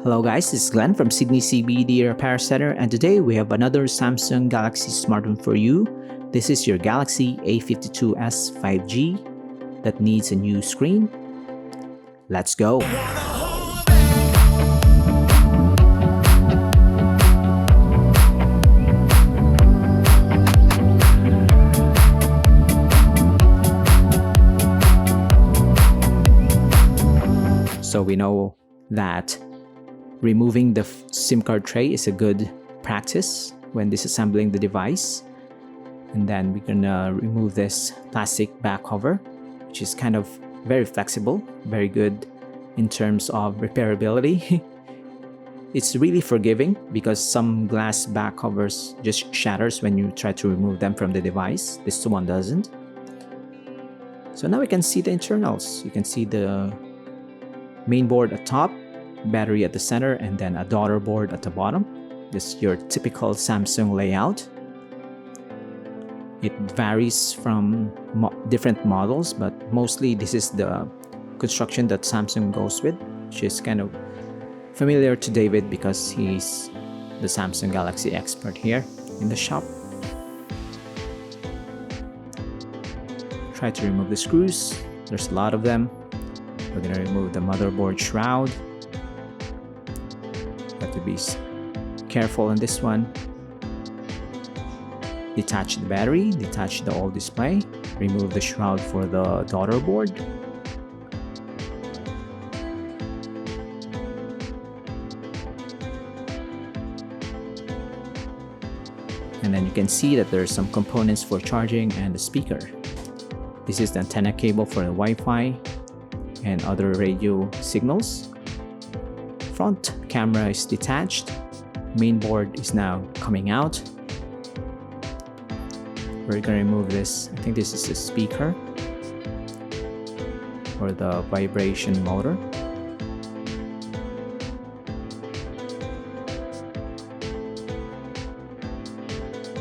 Hello guys, this is Glenn from Sydney CBD Repair Center, and today we have another Samsung Galaxy smartphone for you. This is your Galaxy A52s 5G that needs a new screen. Let's go! So we know that removing the SIM card tray is a good practice when disassembling the device. And then we're gonna remove this plastic back cover, which is kind of very flexible, very good in terms of repairability. It's really forgiving because some glass back covers just shatters when you try to remove them from the device. This one doesn't. So now we can see the internals. You can see the main board at top, battery at the center, and then a daughter board at the bottom. This is your typical Samsung layout. It varies from different models, but mostly this is the construction that Samsung goes with, which is kind of familiar to David because he's the Samsung Galaxy expert here in the shop. Try to remove the screws. There's a lot of them. We're going to remove the motherboard shroud. Have to be careful on this one. Detach the battery, detach the old display, remove the shroud for the daughter board. And then you can see that there are some components for charging and the speaker. This is the antenna cable for the Wi-Fi and other radio signals. Front camera is detached. Main board is now coming out. We're gonna remove this. I think this is the speaker or the vibration motor.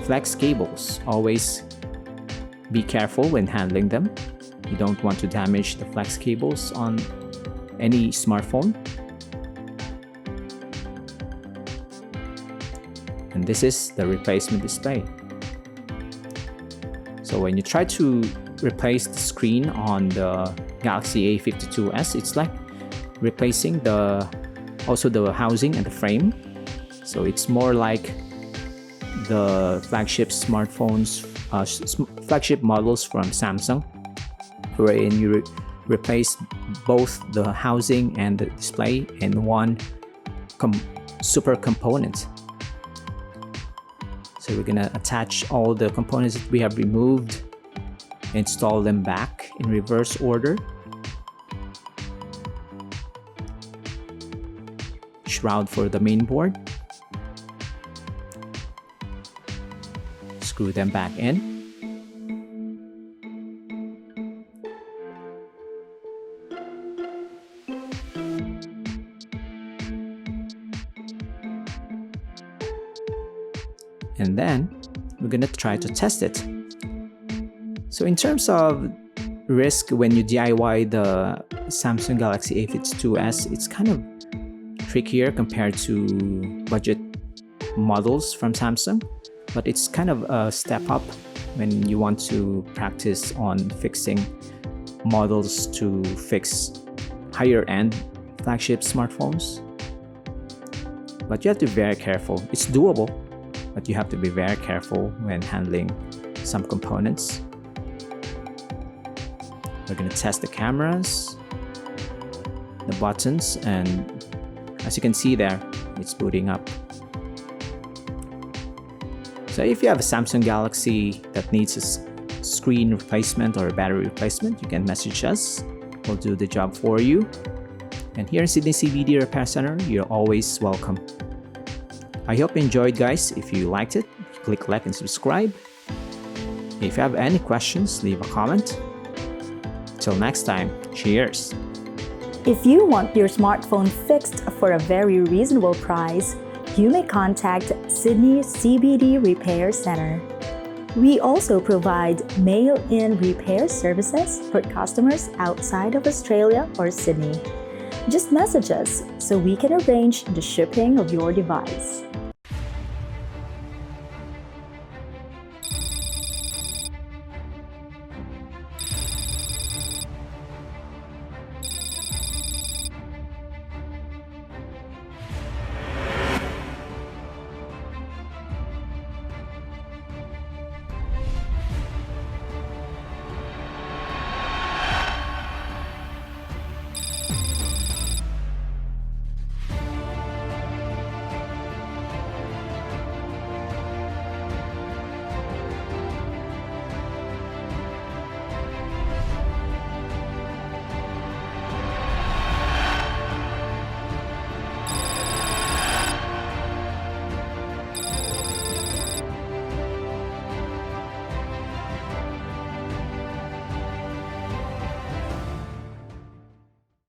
Flex cables. Always be careful when handling them. You don't want to damage the flex cables on any smartphone. And this is the replacement display. So when you try to replace the screen on the Galaxy A52s, it's like replacing also the housing and the frame. So it's more like the flagship smartphones, flagship models from Samsung, wherein you replace both the housing and the display in one super component. So we're gonna attach all the components that we have removed, install them back in reverse order. Shroud for the main board. Screw them back in. And then we're gonna try to test it. So in terms of risk when you DIY the Samsung Galaxy A52s, it's kind of trickier compared to budget models from Samsung, but it's kind of a step up when you want to practice on fixing models to fix higher end flagship smartphones. But you have to be very careful. It's doable, but you have to be very careful when handling some components. We're going to test the cameras, the buttons, and as you can see there, it's booting up. So if you have a Samsung Galaxy that needs a screen replacement or a battery replacement, you can message us. We'll do the job for you. And here in Sydney CBD Repair Center, you're always welcome. I hope you enjoyed, guys. If you liked it, click like and subscribe. If you have any questions, leave a comment. Till next time, cheers! If you want your smartphone fixed for a very reasonable price, you may contact Sydney CBD Repair Center. We also provide mail-in repair services for customers outside of Australia or Sydney. Just message us so we can arrange the shipping of your device.